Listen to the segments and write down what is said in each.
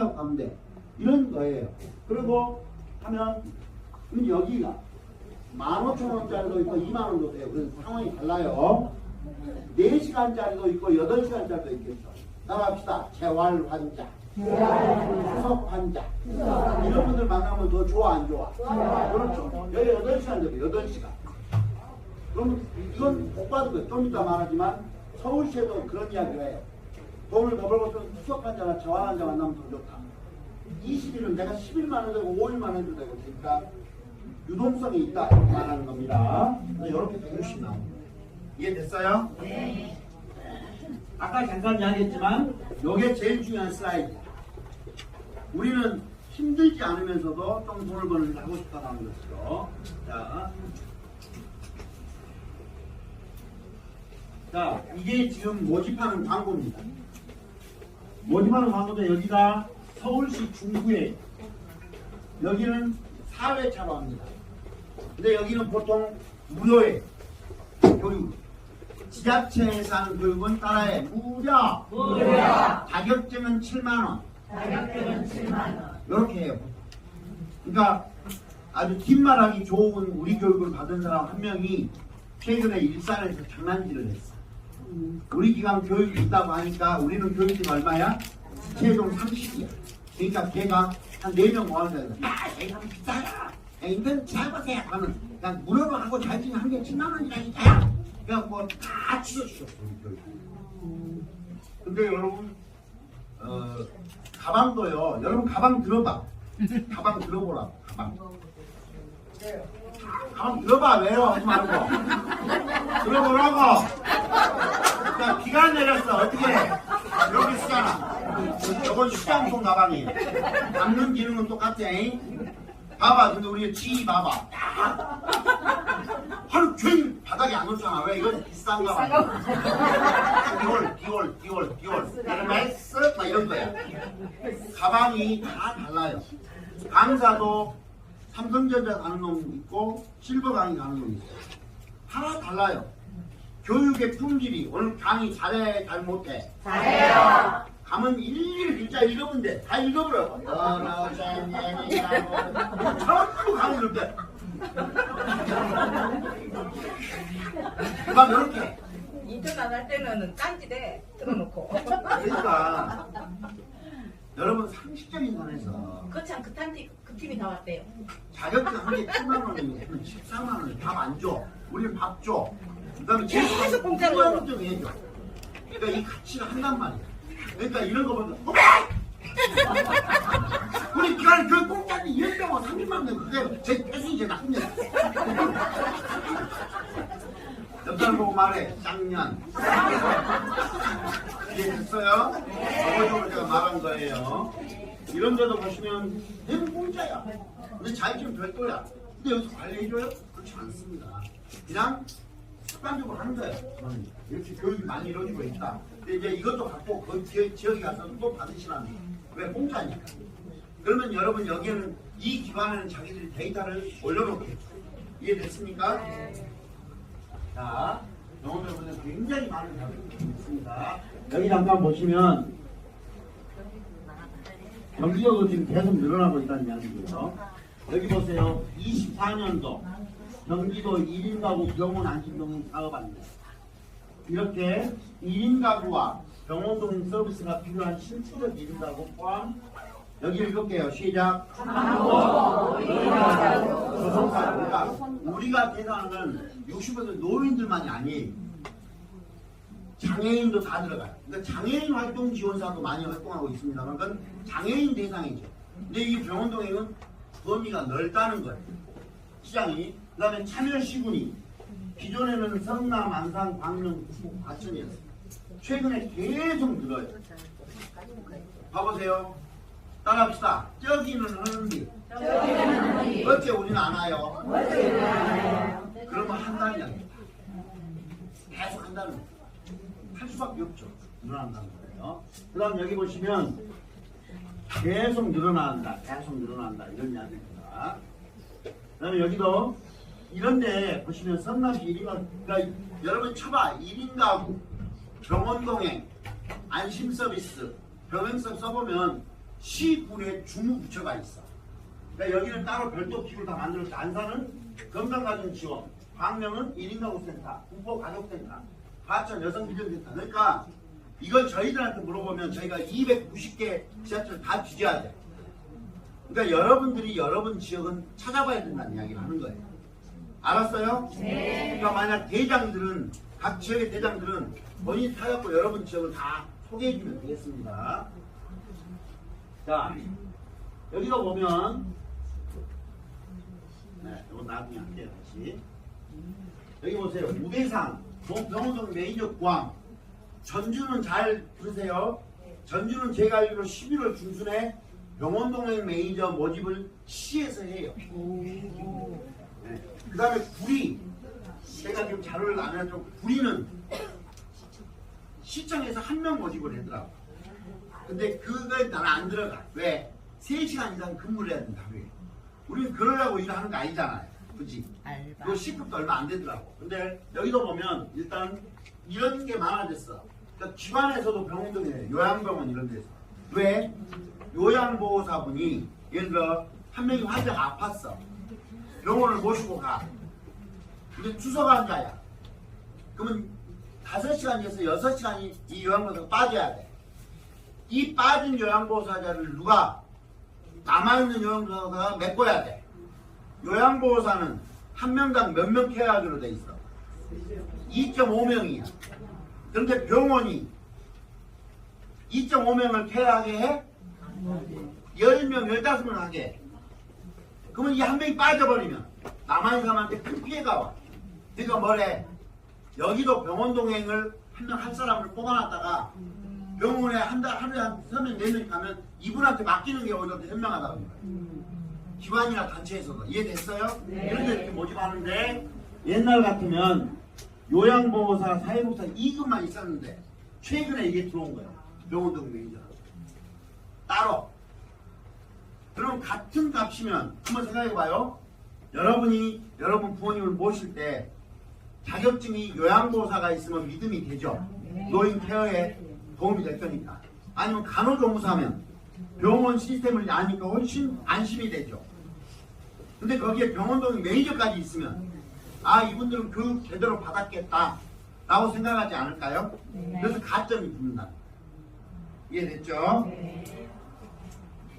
가면 돼. 이런 거예요. 그리고 하면 여기가 15,000원짜리도 있고 2만원도 돼요. 그래서 상황이 달라요. 4시간짜리도 있고 8시간짜리도 있겠죠. 나갑시다. 재활 환자, 수석 환자 이런 분들 만나면 더 좋아 안 좋아? 그렇죠. 18시간 되고 8시간. 그럼 이건 못 받은 거예요. 좀 이따 말하지만 서울시에도 그런 이야기를 해요. 돈을 더 벌고서 수석 환자나 재활 환자 만나면 더 좋다. 20일은 내가 10일만 해도 되고 5일만 해도 되고 그러니까 유동성이 있다 이렇게 말하는 겁니다. 이렇게 160 나옵니다. 이해됐어요? 네. 아까 잠깐 이야기했지만 이게 제일 중요한 슬라이드야. 우리는 힘들지 않으면서도 좀 돈을 버는 일 하고 싶다는 것이죠. 자, 이게 지금 모집하는 광고입니다. 모집하는 광고도 여기가 서울시 중구에 여기는 4회차로 합니다. 근데 여기는 보통 무료에 교육 지자체에서 하는 교육은 따라해 무료 자격증은 7만원 이렇게 해요. 그러니까 아주 뒷말하기 좋은 우리 교육을 받은 사람 한 명이 최근에 일산에서 장난질을 했어. 우리 기관 교육이 있다고 하니까 우리는 교육비가 얼마야? 최종 30이야. 그러니까 걔가 한 4명 모아서 야, 이거 비싸요. 야, 인터넷 잘 보세요. 하면 그냥 무료로 하고 자격증 한 개 7만원이라니까요. 그냥 뭐 다 치워주셨어. 근데 여러분 가방도요. 여러분 가방 들어봐. 가방 들어보라고. 가방 들어봐. 왜요? 하지 말고. 들어보라고. 자, 비가 내렸어. 어떻게 해? 여기 쓰잖아. 저건 수장통 가방이에요. 담는 기능은 똑같아. 봐봐. 근데 우리 지 봐봐. 하루 종일 바닥에 안 놓잖아. 왜? 이건 비싼 가방. 디올. 에르메스 막 이런 거야. 가방이 다 달라요. 강사도 삼성전자 가는 놈 있고 실버 강의 가는 놈 있어요. 다 달라요. 교육의 품질이 오늘 강의 잘해 잘 못해? 잘해요. 가면 일일이 글자 읽으면 돼. 다 읽어버려. 전부 강의 읽을 막 이렇게 인턴 안 할 때는 딴지대 틀어놓고. 그러니까 여러분 상식적인 선에서 거참 그 팀이 다 왔대요. 자격증 한 개 7만 원이면 14만 원 밥 안 줘. 우리는 밥 줘. 그 다음에 계속 공짜로 좀 해줘. 그러니까 이 가치가 한단 말이야. 그러니까 이런 거 보면 우리 기관 그 공짜인데 200원 30만 원 그게 제 배수 이제 나쁜 년. 옆사람 보고 말해. 쌍년. 이해됐어요? 저번에 제가 말한 거예요. 이런 데도 보시면 대부분 공짜야. 근데 자격증 별도야. 근데 여기서 관리해줘요? 그렇지 않습니다. 그냥 습관적으로 하는 거예요. 이렇게 교육이 많이 이루어지고 있다. 근데 이제 이것도 갖고 그 지역에 가서 또 받으시라는 거예요. 왜? 공짜니까. 그러면 여러분 여기는 이 기관에는 자기들이 데이터를 올려놓겠죠. 이해됐습니까? 자, 영어들은 굉장히 많은 자격증이 있습니다. 여기 잠깐 보시면 경기도도 지금 계속 늘어나고 있다는 이야기고요. 여기 보세요. 24년도 경기도 1인 가구 병원 안심병원 사업안내. 이렇게 1인 가구와 병원 동행 서비스가 필요한 실질적 1인 가구 포함 여기 읽을게요. 시작. 그러니까 우리가 대상은 60% 노인들만이 아니에요. 장애인도 다 들어가요. 그러니까 장애인 활동 지원사도 많이 활동하고 있습니다만 그건 장애인 대상이죠. 근데 이 병원 동행은 범위가 넓다는 거예요. 시장이. 그 다음에 참여시군이 기존에는 성남, 안산, 광명, 충북, 과천이었어요. 최근에 계속 늘어요. 봐보세요. 따라합시다. 저기는 하는데 어째 우리는 안 와요? 그러면 한다는 이야기예요. 계속 한다는 거예요. 할 수밖에 없죠. 늘어난다는 거예요. 그 다음 여기 보시면 계속 늘어난다. 이런 이야기입니다. 그 다음에 여기도 이런데 보시면 성남시 1인 그러니까 여러분 쳐봐. 1인 가구, 병원 동행, 안심 서비스, 병행 서비스 써보면 시군에 주무부처가 있어. 그러니까 여기는 따로 별도 기구를 다 만들었어. 안산은 건강가정지원, 광명은 1인 가구센터, 군포 가족센터, 과천 여성비전센터. 그러니까 이걸 저희들한테 물어보면 저희가 290개 지자체를 다 뒤져야 돼. 그러니까 여러분들이 여러분 지역은 찾아봐야 된다는 이야기를 하는 거예요. 알았어요? 네. 그러니까 만약 대장들은 각 지역의 대장들은 본인이 찾아갖고 여러분 지역을 다 소개해주면 되겠습니다. 자, 여기가 보면 네, 이건 나중에 할게요. 다시 여기 보세요. 우대상, 병원동 매니저 구함. 전주는 잘 들으세요. 전주는 제가 알기로 11월 중순에 병원동행 매니저 모집을 시에서 해요. 네. 그 다음에 구리, 제가 지금 자료를 안 해서 구리는 시청에서 한 명 모집을 하더라고. 근데 그거에 나는 안 들어가. 왜? 3시간 이상 근무를 해야 된다. 왜? 우리는 그러려고 일하는 거 아니잖아요. 그치? 그거 시급도 얼마 안 되더라고. 근데 여기도 보면 일단 이런 게 많아졌어. 그러니까 기관에서도 병원들이 요양병원 이런 데서. 왜? 요양보호사분이 예를 들어 한 명이 환자가 아팠어. 병원을 모시고 가. 근데 주소가 환자야. 그러면 5시간에서 6시간이 이 요양보호사가 빠져야 돼. 이 빠진 요양보호사자를 누가 남아있는 요양보호사가 메꿔야 돼. 요양보호사는 한 명당 몇 명 케어하기로 돼 있어. 2.5명이야. 그런데 병원이 2.5명을 케어하게 해? 10명, 15명 하게 해. 그러면 이 한 명이 빠져버리면 남아있는 사람한테 큰 피해가 와. 그러니까 뭐래? 여기도 병원 동행을 한 명 할 사람을 뽑아놨다가 병원에 하루에 한 3명, 4명 가면 이분한테 맡기는 게 오히려 더 현명하다고 거예요. 기관이나 단체에서도. 이해됐어요? 네. 그런데 이렇게 모집하는데 옛날 같으면 요양보호사, 사회복사 2급만 있었는데 최근에 이게 들어온 거예요. 병원 동행 매니저. 따로. 그럼 같은 값이면 한번 생각해봐요. 여러분이 여러분 부모님을 모실 때 자격증이 요양보호사가 있으면 믿음이 되죠. 노인 케어에 도움이 될 거니까. 아니면 간호조무사면 병원 시스템을 아니까 훨씬 안심이 되죠. 근데 거기에 병원동행 매니저까지 있으면 아 이분들은 교육 제대로 받았겠다 라고 생각하지 않을까요? 그래서 가점이 붙는다. 이해됐죠?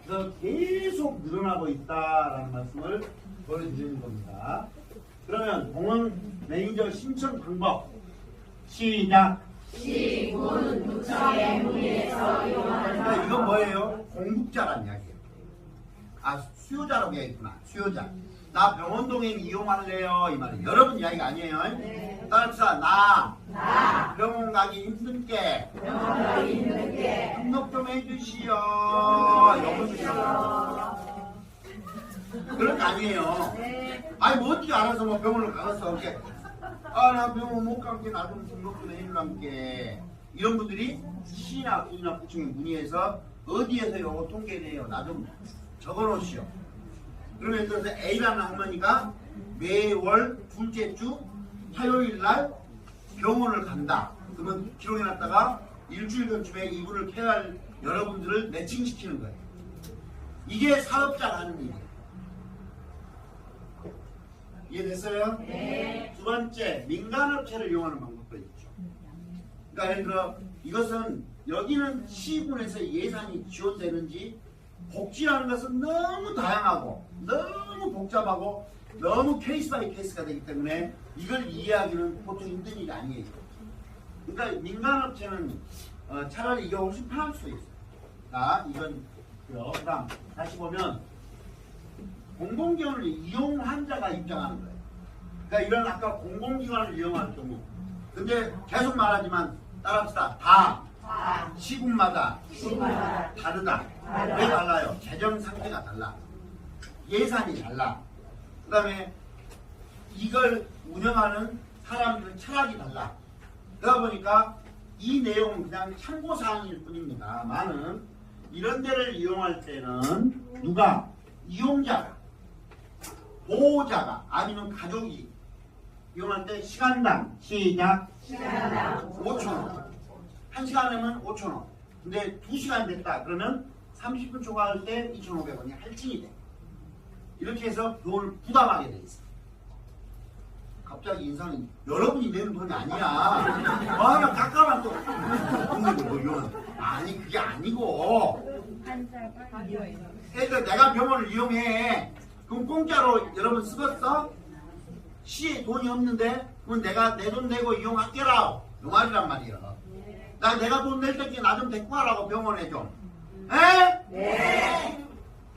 그래서 계속 늘어나고 있다라는 말씀을 보여드리는 겁니다. 그러면 공원 매니저 신청 방법 시작. 시군 부처의 문의에서 이용하는 이건 뭐예요? 공급자란 이야기예요. 아 수요자라고 이야기했구나. 수요자. 나 병원 동행 이용할래요 이 말이에요. 여러분 이야기가 아니에요. 네. 따라서 나 병원 가기 힘든게 병원 가기 힘든게 등록 좀 해주시오. 여보세요. 그런 거 아니에요. 아니 뭐 어떻게 알아서 뭐 병원을 가서 이렇게 나 병원 못 갈게 나 좀 등록 좀 해주란게 이런 분들이 시나 군이나 구청에 문의해서 어디에서 요거 통계내요 나 좀 적어놓으시오. 그러면 예를 들어서 A라는 할머니가 매월 둘째 주 화요일 날 병원을 간다. 그러면 기록해놨다가 일주일 전쯤에 이분을 케어할 여러분들을 매칭시키는 거예요. 이게 사업자가 하는 일이에요. 이해됐어요? 네. 두 번째, 민간업체를 이용하는 방법도 있죠. 그러니까 예를 들어 이것은 여기는 시군에서 예산이 지원되는지 복지라는 것은 너무 다양하고 너무 복잡하고 너무 케이스 바이 케이스가 되기 때문에 이걸 이해하기는 보통 힘든 일이 아니에요. 그러니까 민간업체는 차라리 이게 훨씬 편할 수 있어요. 자, 이건 그 다음 다시 보면 공공기관을 이용 환자가 입장하는 거예요. 그러니까 이런 아까 공공기관을 이용할 경우 근데 계속 말하지만 따라합시다. 다 시군마다 다르다. 왜 달라요? 재정 상태가 달라. 예산이 달라. 그 다음에 이걸 운영하는 사람들 철학이 달라. 그러다 보니까 이 내용은 그냥 참고사항일 뿐입니다. 많은 이런 데를 이용할 때는 누가? 이용자가, 보호자가 아니면 가족이 이용할 때 시간당 시작 5,000원. 1시간 하면 5,000원. 근데 2시간 됐다 그러면 30분 초과할 때 2,500원이 할증이 돼. 이렇게 해서 돈을 부담하게 돼 있어. 갑자기 인상이 여러분이 내는 돈이 아니야. 나 깎아만 또 돈을 뭐 이건 아니 그게 아니고. 애들 내가 병원을 이용해. 그럼 공짜로 여러분 쓰겠어? 시에 돈이 없는데 그럼 내가 내 돈 내고 이용할게라. 요 말이란 말이야. 내가 돈 낼 때께 나 좀 데리고 가라고 병원에 좀. 에? 네.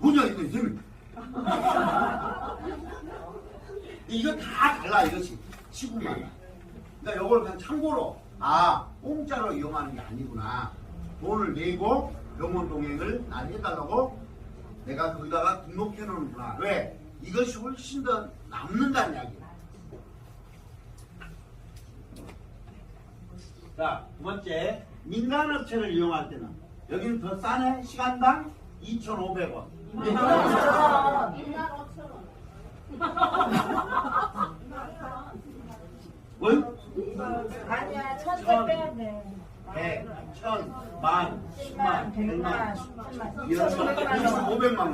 돈이 어딨어 지금. 이거 다 달라 이것이 시국마다. 그러니까 이걸 그냥 참고로 공짜로 이용하는 게 아니구나. 돈을 내고 병원 동행을 날 해달라고 내가 거기다가 등록해 놓는구나. 왜? 이것이 훨씬 더 남는다는 이야기야. 자, 두 번째 민간업체를 이용할 때는 여기는 더 싸네. 시간당 2,500원. 뭐? 아니야, 1,100 빼야 돼. 100, 1000, 10,000, 10만, 100만, 10만, 이런 거 500만 원.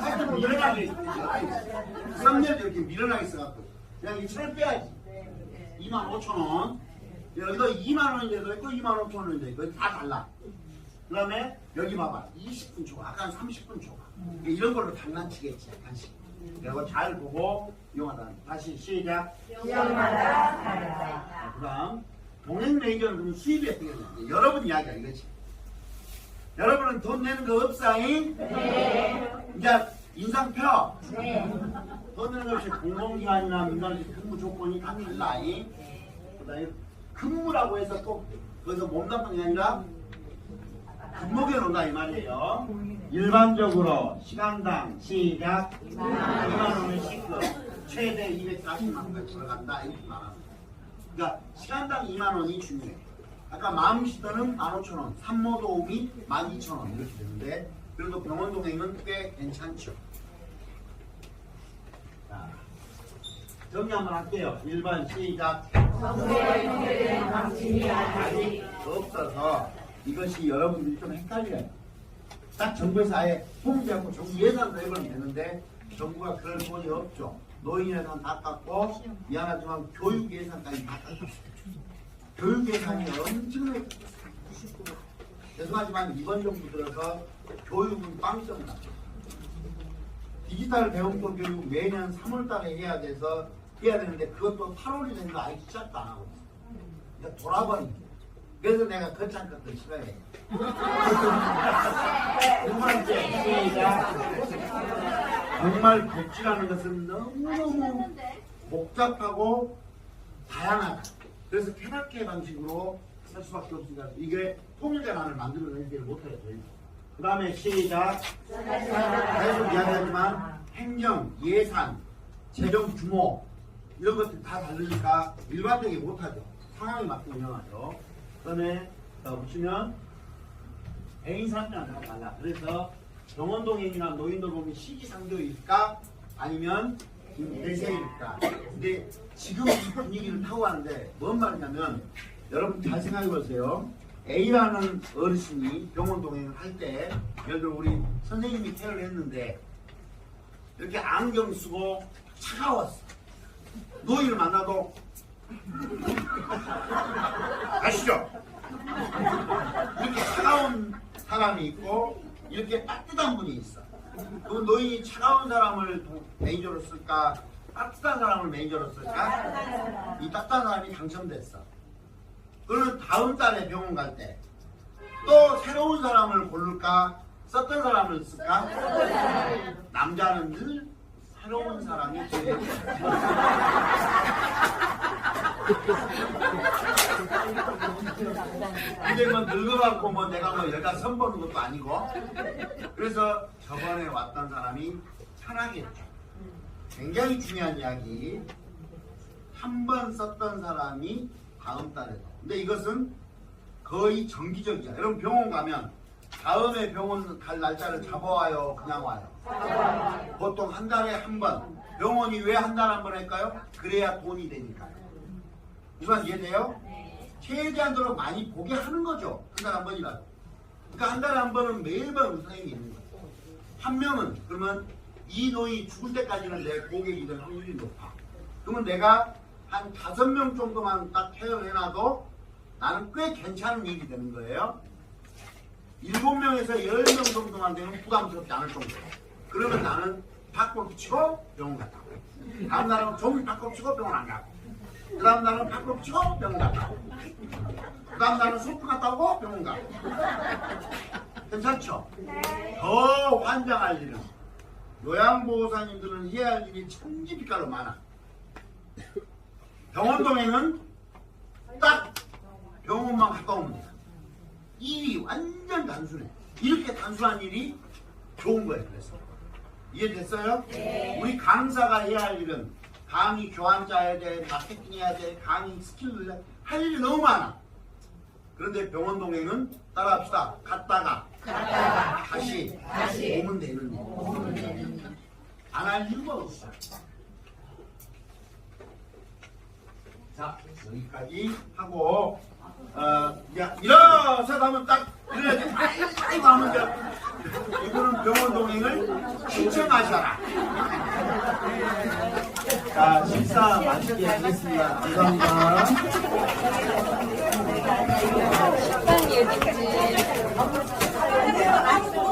하여튼 밀어나게 3년 이렇게 밀어나게 써갖고 그냥 2,000원 빼야지. 25,000원. 여기도 2만 원인데도 있고 25,000원인데 있고 다 달라. 그 다음에 여기 봐봐 20분 초과, 아까 30분 초과. 이런 걸로 장난치겠지 약간씩. 그리고 잘 보고 이용하다. 다시 시작. 이용하다 다르다. 그 다음 동행 매니저는 그럼 수입이 어떻게 되냐. 여러분 이야기야 이거지. 여러분은 돈 내는 거 없사잉? 네. 이제 인상 펴. 네. 돈 내는 것이 공공기관이나 민간기 근무 조건이 다 달라잉. 그 다음에 근무라고 해서 꼭 거기서 몸 나쁜 게 아니라 근목에 놓는다 이 말이에요. 일반적으로 시간당 시작 2만 원을 씩급 최대 240만 원까지 들어간다 이렇게 말합니다. 그러니까 시간당 2만 원이 중요해. 아까 마음시도는 15,000원, 산모도움이 12,000원 이렇게 되는데 그래도 병원 동행은 꽤 괜찮죠. 자, 정리 한번 할게요. 1번 시작. 없어서 이것이 여러분들이 좀 헷갈려요. 딱 정부에서 아예 통제하고 정부 예산도 해보면 되는데 정부가 그럴 돈이 없죠. 노인 예산 다 깎고 미안하지만 교육 예산까지 다 깎았어요. 교육 예산이 엄청나게 죄송하지만 이번 정부 들어서 교육은 빵점 났죠. 디지털 배움법 교육 매년 3월달에 해야 되는데 그것도 8월이 되니까 아예 시작도 안 하고 있어요. 그러니까 돌아버린 거예요. 그래서 내가 거창 것들 싫어해. 두 번째, 시작. 정말 복지라는 것은 너무너무 복잡하고 다양하다. 그래서 케바케 방식으로 할 수밖에 없으니까 이게 통일대란을 만들어내지 못해요. 그 다음에 시작. 계속 이야기하지만 행정, 예산, 재정 규모 이런 것들 다 다르니까 일반적이 못하죠. 상황에 맞게 운영하죠. 그 다음에 보시면 개인사업자는 다 달라. 그래서 병원동행이나 노인들 보면 시기상조일까 아니면 대세일까. 근데 지금 이 분위기를 타고 가는데 뭔 말이냐면 여러분 잘 생각해 보세요. A라는 어르신이 병원 동행을 할 때 예를 들어 우리 선생님이 케어를 했는데 이렇게 안경 쓰고 차가웠어. 노인을 만나도 아시죠? 이렇게 차가운 사람이 있고 이렇게 따뜻한 분이 있어. 그럼 노인이 차가운 사람을 매니저로 쓸까? 따뜻한 사람을 매니저로 쓸까? 이 따뜻한 사람이 당첨됐어. 그러면 다음 달에 병원 갈 때 또 새로운 사람을 고를까? 썼던 사람을 쓸까? 남자는 늘 새로운 사람이 제일 근데 뭐 늙어갖고 뭐 내가 뭐 여자 선보는 것도 아니고 그래서 저번에 왔던 사람이 편하겠죠. 굉장히 중요한 이야기. 한 번 썼던 사람이 다음 달에도. 근데 이것은 거의 정기적이야. 여러분 병원 가면 다음에 병원 갈 날짜를 잡아와요? 그냥 와요? 보통 한 달에 한 번. 병원이 왜 한 달에 한 번 할까요? 그래야 돈이 되니까요. 무슨 이해돼요? 최대한도로 많이 보게 하는 거죠. 한 달에 한 번이라도. 그러니까 한 달에 한 번은 매번 선생님이 있는 거예요. 한 명은 그러면 이 노인이 죽을 때까지는 내 고객이 될 확률이 높아. 그러면 내가 한 5명 정도만 딱 케어를 해놔도 나는 꽤 괜찮은 일이 되는 거예요. 7명에서 10명 정도만 되면 부담스럽지 않을 정도예요. 그러면 나는 닭골 붙이고 병원 갔다 오고, 다음 날은 종일 닭골 붙이고 병원 안 가고, 그 다음 날은 닭골 붙이고 병원 갔다 오고, 그 다음 날은 소프 갔다 오고 병원 가고. 괜찮죠? 더 환장할 일은 요양보호사님들은 해야 할 일이 천지빛깔로 많아. 병원 동행은 딱 병원만 갔다 오면 돼. 일이 완전 단순해. 이렇게 단순한 일이 좋은 거예요. 그래서 이해됐어요? 네. 우리 강사가 해야 할 일은 강의 교환 짜야 돼, 마케팅 해야 돼, 강의 스킬을 할 일이 너무 많아. 그런데 병원 동행은 따라합시다. 갔다가 다시 오면 되는 일. 안 할 이유가 없어. 자, 여기까지 하고 야, 일어서 하면 딱 일어나지. 아이고 하면 이거는 병원 동행을 신청하셔라. 자, 식사 맛있게 하겠습니다. 감사합니다. 식당 얘기지.